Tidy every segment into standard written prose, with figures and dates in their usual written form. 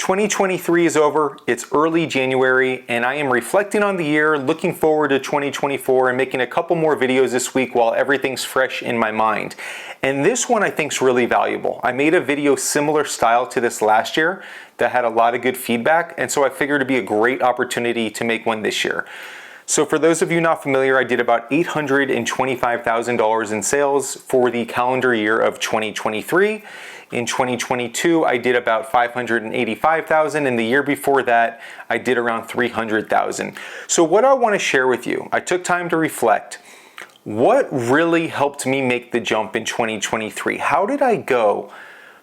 2023 is over, it's early January, and I am reflecting on the year, looking forward to 2024 and making a couple more videos this week while everything's fresh in my mind. And this one I think is really valuable. I made a video similar style to this last year that had a lot of good feedback, and so I figured it'd be a great opportunity to make one this year. So for those of you not familiar, I did about $825,000 in sales for the calendar year of 2023. In 2022, I did about $585,000, and the year before that, I did around $300,000. So what I want to share with you, I took time to reflect. What really helped me make the jump in 2023? How did I go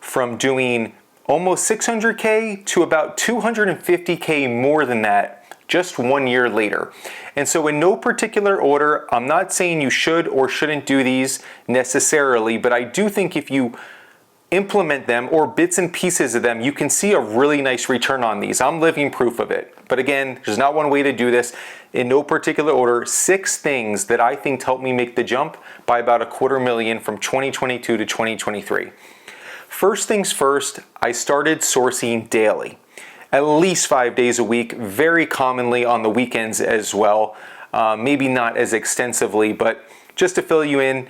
from doing almost 600K to about 250K more than that just 1 year later? And so in no particular order, I'm not saying you should or shouldn't do these necessarily, but I do think if you implement them or bits and pieces of them, you can see a really nice return on these. I'm living proof of it. But again, there's not one way to do this. In no particular order, 6 things that I think helped me make the jump by about $250,000 from 2022 to 2023. First things first, I started sourcing daily. At least 5 days a week, very commonly on the weekends as well. Maybe not as extensively, but just to fill you in,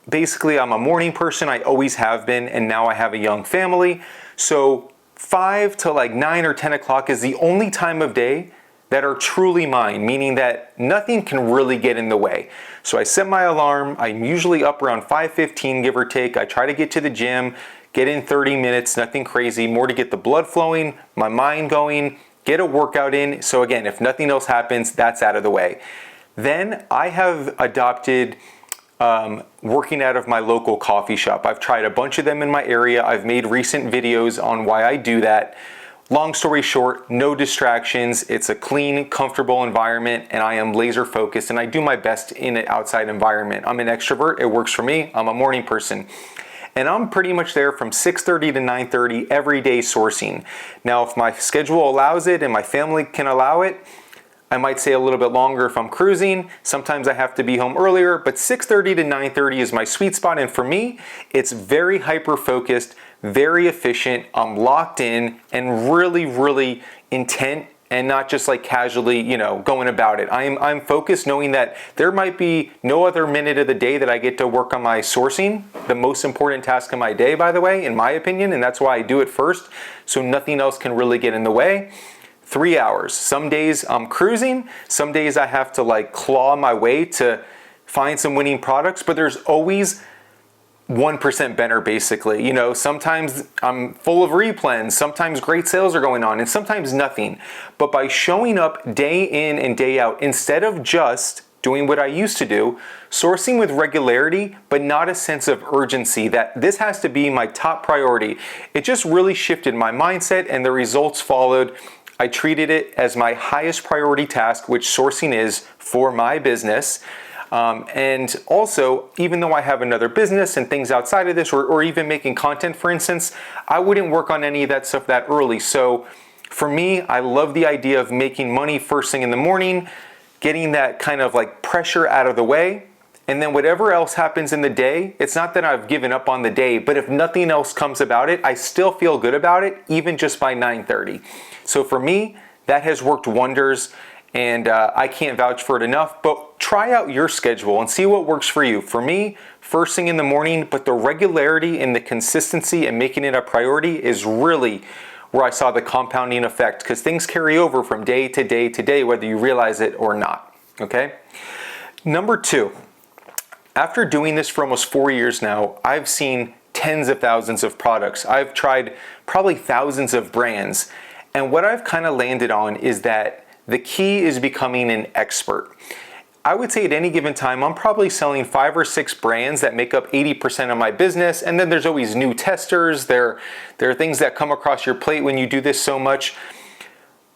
basically I'm a morning person, I always have been, and now I have a young family. So 5 to like 9 or 10 o'clock is the only time of day that are truly mine, meaning that nothing can really get in the way. So I set my alarm, I'm usually up around 5:15, give or take. I try to get to the gym, get in 30 minutes, nothing crazy, more to get the blood flowing, my mind going, get a workout in. So again, if nothing else happens, that's out of the way. Then I have adopted working out of my local coffee shop. I've tried a bunch of them in my area. I've made recent videos on why I do that. Long story short, no distractions. It's a clean, comfortable environment, and I am laser focused, and I do my best in an outside environment. I'm an extrovert. It works for me. I'm a morning person. And I'm pretty much there from 6:30 to 9:30 every day sourcing. Now, if my schedule allows it and my family can allow it, I might stay a little bit longer if I'm cruising. Sometimes I have to be home earlier, but 6:30 to 9:30 is my sweet spot. And for me, it's very hyper-focused, very efficient. I'm locked in and really, really intent and not just like casually, going about it. I'm focused knowing that there might be no other minute of the day that I get to work on my sourcing, the most important task of my day, by the way, in my opinion, and that's why I do it first, so nothing else can really get in the way. 3 hours. Some days I'm cruising, some days I have to like claw my way to find some winning products, but there's always 1% better basically. Sometimes I'm full of replens, sometimes great sales are going on, and sometimes nothing. But by showing up day in and day out, instead of just doing what I used to do, sourcing with regularity, but not a sense of urgency that this has to be my top priority, it just really shifted my mindset and the results followed. I treated it as my highest priority task, which sourcing is for my business. And also, even though I have another business and things outside of this, or even making content, for instance, I wouldn't work on any of that stuff that early. So for me, I love the idea of making money first thing in the morning, getting that kind of like pressure out of the way. And then whatever else happens in the day, it's not that I've given up on the day, but if nothing else comes about it, I still feel good about it, even just by 9:30. So for me, that has worked wonders, and I can't vouch for it enough, but try out your schedule and see what works for you. For me, first thing in the morning, but the regularity and the consistency and making it a priority is really where I saw the compounding effect, because things carry over from day to day to day, whether you realize it or not, okay? Number 2. After doing this for almost 4 years now, I've seen tens of thousands of products. I've tried probably thousands of brands. And what I've kind of landed on is that the key is becoming an expert. I would say at any given time, I'm probably selling 5 or 6 brands that make up 80% of my business. And then there's always new testers. There are things that come across your plate when you do this so much.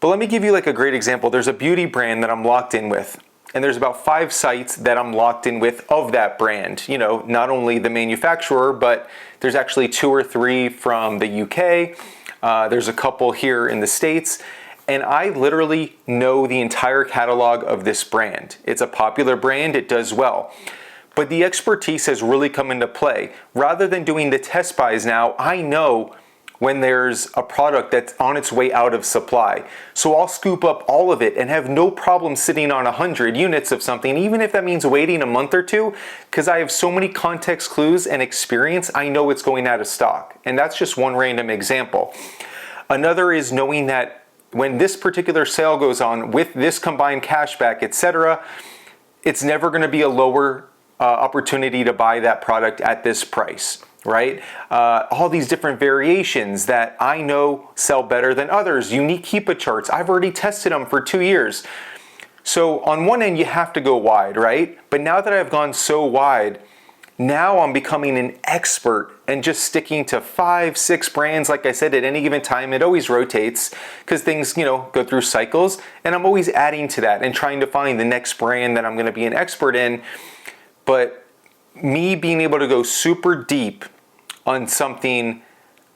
But let me give you like a great example. There's a beauty brand that I'm locked in with. And there's about 5 sites that I'm locked in with of that brand. Not only the manufacturer, but there's actually 2 or 3 from the UK. There's a couple here in the States. And I literally know the entire catalog of this brand. It's a popular brand, it does well. But the expertise has really come into play. Rather than doing the test buys now, I know when there's a product that's on its way out of supply. So I'll scoop up all of it and have no problem sitting on 100 units of something, even if that means waiting a month or two, because I have so many context clues and experience, I know it's going out of stock. And that's just one random example. Another is knowing that when this particular sale goes on with this combined cashback, etc., it's never going to be a lower opportunity to buy that product at this price, right? All these different variations that I know sell better than others, unique Keepa charts. I've already tested them for 2 years. So on one end, you have to go wide, right? But now that I've gone so wide, now I'm becoming an expert and just sticking to 5, 6 brands. Like I said, at any given time, it always rotates because things, go through cycles, and I'm always adding to that and trying to find the next brand that I'm going to be an expert in. But me being able to go super deep on something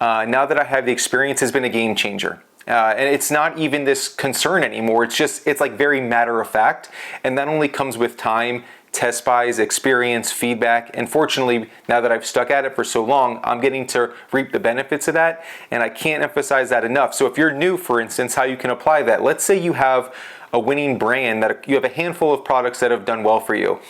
now that I have the experience has been a game changer. And it's not even this concern anymore. It's like very matter of fact. And that only comes with time, test buys, experience, feedback. And fortunately, now that I've stuck at it for so long, I'm getting to reap the benefits of that. And I can't emphasize that enough. So if you're new, for instance, how you can apply that. Let's say you have a winning brand, that you have a handful of products that have done well for you.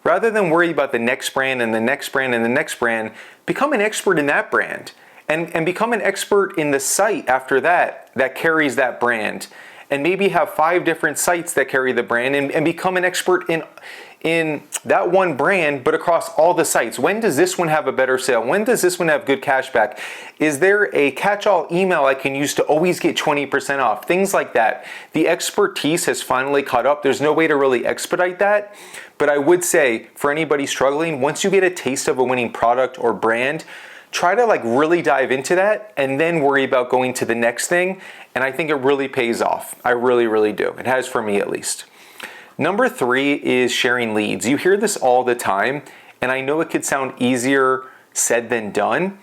Rather than worry about the next brand and the next brand and the next brand, become an expert in that brand and become an expert in the site after that carries that brand. And maybe have 5 different sites that carry the brand and become an expert in that one brand, but across all the sites. When does this one have a better sale? When does this one have good cashback? Is there a catch-all email I can use to always get 20% off? Things like that. The expertise has finally caught up. There's no way to really expedite that. But I would say for anybody struggling, once you get a taste of a winning product or brand, try to really dive into that and then worry about going to the next thing. And I think it really pays off. I really, really do. It has for me at least. Number 3 is sharing leads. You hear this all the time, and I know it could sound easier said than done,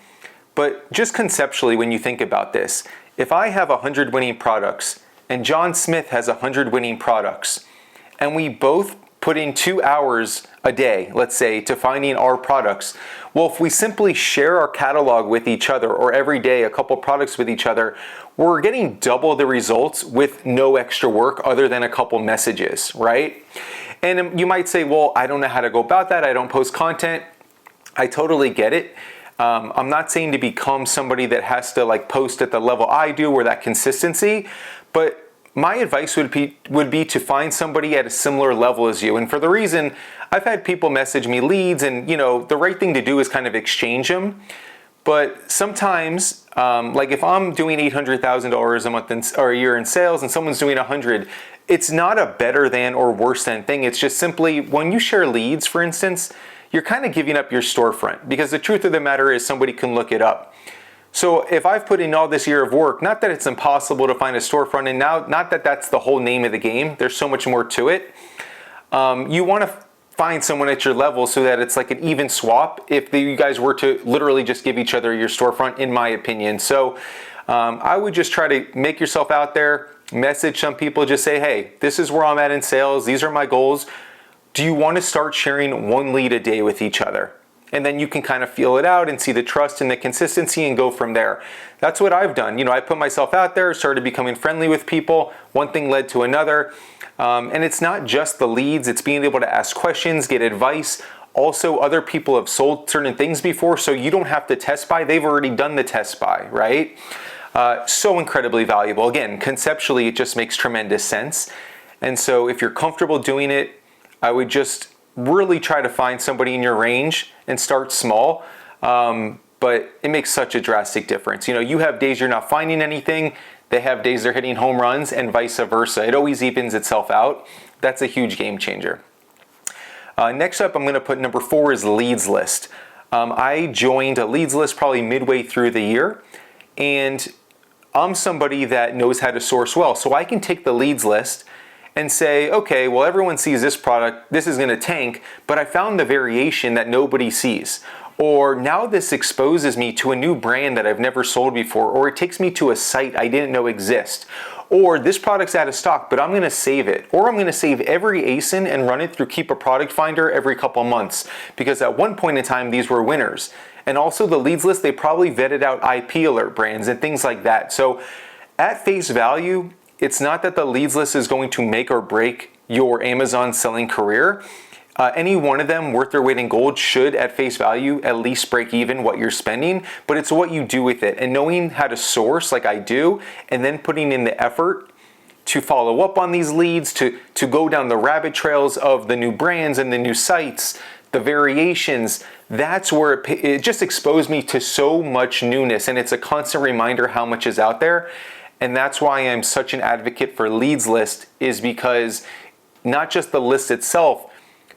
but just conceptually when you think about this, if I have 100 winning products and John Smith has 100 winning products, and we both put in 2 hours a day, let's say, to finding our products. Well, if we simply share our catalog with each other, or every day a couple products with each other, we're getting double the results with no extra work other than a couple messages, right? And you might say, well, I don't know how to go about that. I don't post content. I totally get it. I'm not saying to become somebody that has to post at the level I do or that consistency, but my advice would be to find somebody at a similar level as you. And for the reason, I've had people message me leads, and the right thing to do is kind of exchange them. But sometimes, if I'm doing $800,000 a month or a year in sales and someone's doing 100, it's not a better than or worse than thing. It's just simply when you share leads, for instance, you're kind of giving up your storefront, because the truth of the matter is somebody can look it up. So if I've put in all this year of work, not that it's impossible to find a storefront, and now not that that's the whole name of the game, there's so much more to it. You want to find someone at your level so that it's like an even swap if you guys were to literally just give each other your storefront, in my opinion. So I would just try to make yourself out there, message some people, just say, hey, this is where I'm at in sales, these are my goals. Do you want to start sharing 1 lead a day with each other? And then you can kind of feel it out and see the trust and the consistency and go from there. That's what I've done. I put myself out there, started becoming friendly with people. One thing led to another. And it's not just the leads, it's being able to ask questions, get advice. Also, other people have sold certain things before, so you don't have to test buy. They've already done the test buy, right? So incredibly valuable. Again, conceptually, it just makes tremendous sense. And so if you're comfortable doing it, I would just really try to find somebody in your range and start small. But it makes such a drastic difference. You have days you're not finding anything. They have days they're hitting home runs, and vice versa. It always evens itself out. That's a huge game changer. Next up, I'm going to put number 4 is leads list. I joined a leads list probably midway through the year, and I'm somebody that knows how to source well. So I can take the leads list and say, okay, well, everyone sees this product, this is gonna tank, but I found the variation that nobody sees. Or now this exposes me to a new brand that I've never sold before, or it takes me to a site I didn't know exist. Or this product's out of stock, but I'm gonna save it. Or I'm gonna save every ASIN and run it through Keepa Product Finder every couple months, because at one point in time, these were winners. And also the leads list, they probably vetted out IP alert brands and things like that. So at face value, it's not that the leads list is going to make or break your Amazon selling career. Any one of them worth their weight in gold should at face value at least break even what you're spending, but it's what you do with it and knowing how to source like I do, and then putting in the effort to follow up on these leads, to go down the rabbit trails of the new brands and the new sites, the variations. That's where it just exposed me to so much newness, and it's a constant reminder how much is out there. And that's why I'm such an advocate for leads list, is because not just the list itself,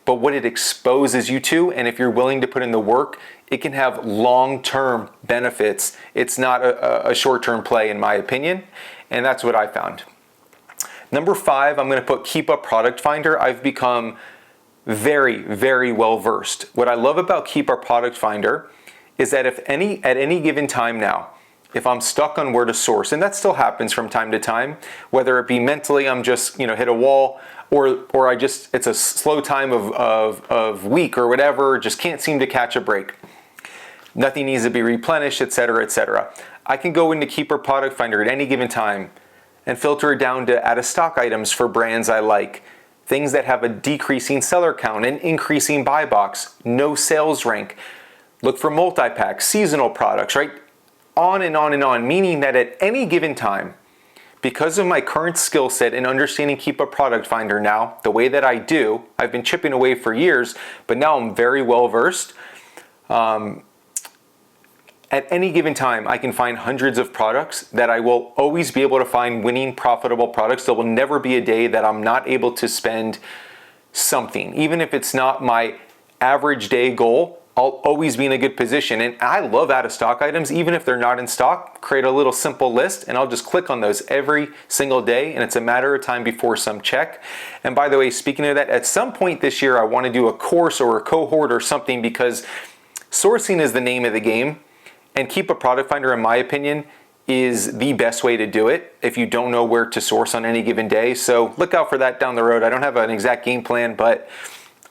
but what it exposes you to. And if you're willing to put in the work, it can have long-term benefits. It's not a short-term play, in my opinion. And that's what I found. Number 5, I'm going to put Keepa Product Finder. I've become very, very well versed. What I love about Keepa Product Finder is that at any given time now, if I'm stuck on where to source, and that still happens from time to time, whether it be mentally I'm just hit a wall, or it's a slow time of week or whatever, just can't seem to catch a break. Nothing needs to be replenished, etc., etc. I can go into Keepa Product Finder at any given time and filter it down to out of stock items for brands I like, things that have a decreasing seller count, an increasing buy box, no sales rank. Look for multi-packs, seasonal products, right? On and on and on, meaning that at any given time, because of my current skill set in understanding Keepa Product Finder now, the way that I do, I've been chipping away for years, but now I'm very well versed. At any given time, I can find hundreds of products that I will always be able to find winning, profitable products. There will never be a day that I'm not able to spend something. Even if it's not my average day goal, I'll always be in a good position. And I love out of stock items, even if they're not in stock. Create a little simple list and I'll just click on those every single day, and it's a matter of time before some check. And by the way, speaking of that, at some point this year I want to do a course or a cohort or something, because sourcing is the name of the game. And Keepa Product Finder, in my opinion, is the best way to do it if you don't know where to source on any given day. So look out for that down the road. I don't have an exact game plan, but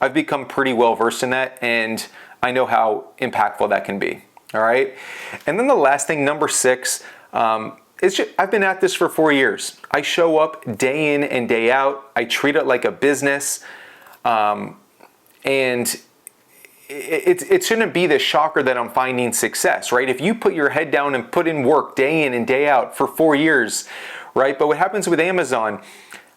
I've become pretty well versed in that, and I know how impactful that can be. All right. And then the last thing, number 6, I've been at this for 4 years. I show up day in and day out. I treat it like a business, and it shouldn't be the shocker that I'm finding success, right? If you put your head down and put in work day in and day out for 4 years, right? But what happens with Amazon,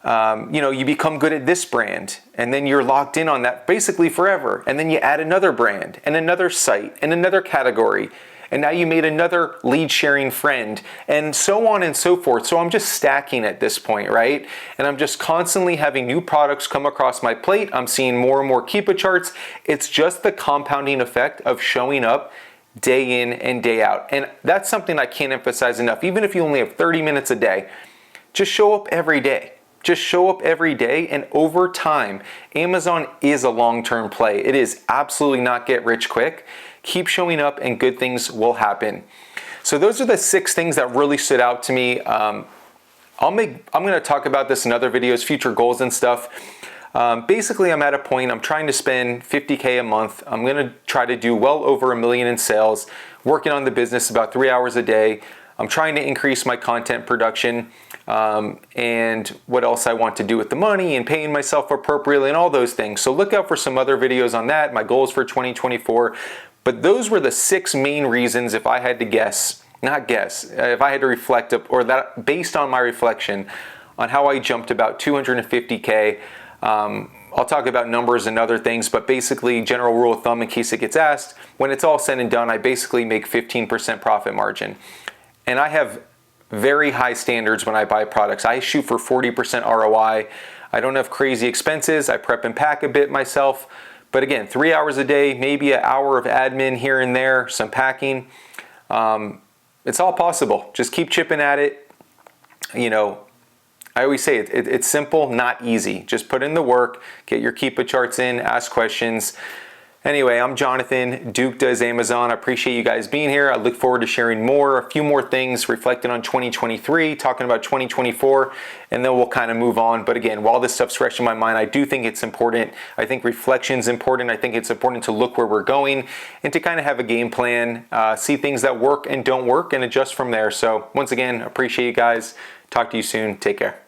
you become good at this brand, and then you're locked in on that basically forever. And then you add another brand and another site and another category, and now you made another lead sharing friend, and so on and so forth. So I'm just stacking at this point, right? And I'm just constantly having new products come across my plate. I'm seeing more and more Keepa charts. It's just the compounding effect of showing up day in and day out. And that's something I can't emphasize enough. Even if you only have 30 minutes a day, just show up every day. Just show up every day, and over time, Amazon is a long-term play. It is absolutely not get rich quick. Keep showing up and good things will happen. So those are the 6 things that really stood out to me. I'm going to talk about this in other videos, future goals and stuff. Basically, I'm at a point, I'm trying to spend $50K a month. I'm going to try to do well over $1 million in sales, working on the business about 3 hours a day. I'm trying to increase my content production, and what else I want to do with the money, and paying myself appropriately, and all those things. So look out for some other videos on that, my goals for 2024. But those were the 6 main reasons, if I had to guess, if I had to reflect, or that based on my reflection on how I jumped about 250K. I'll talk about numbers and other things, but basically, general rule of thumb in case it gets asked, when it's all said and done, I basically make 15% profit margin. And I have very high standards when I buy products. I shoot for 40% ROI. I don't have crazy expenses. I prep and pack a bit myself. But again, 3 hours a day, maybe an hour of admin here and there, some packing. It's all possible. Just keep chipping at it. I always say it's simple, not easy. Just put in the work, get your Keepa charts in, ask questions. Anyway, I'm Jonathan, Duke Does Amazon. I appreciate you guys being here. I look forward to sharing a few more things, reflecting on 2023, talking about 2024, and then we'll kind of move on. But again, while this stuff's fresh in my mind, I do think it's important. I think reflection's important. I think it's important to look where we're going and to kind of have a game plan, see things that work and don't work and adjust from there. So once again, appreciate you guys. Talk to you soon. Take care.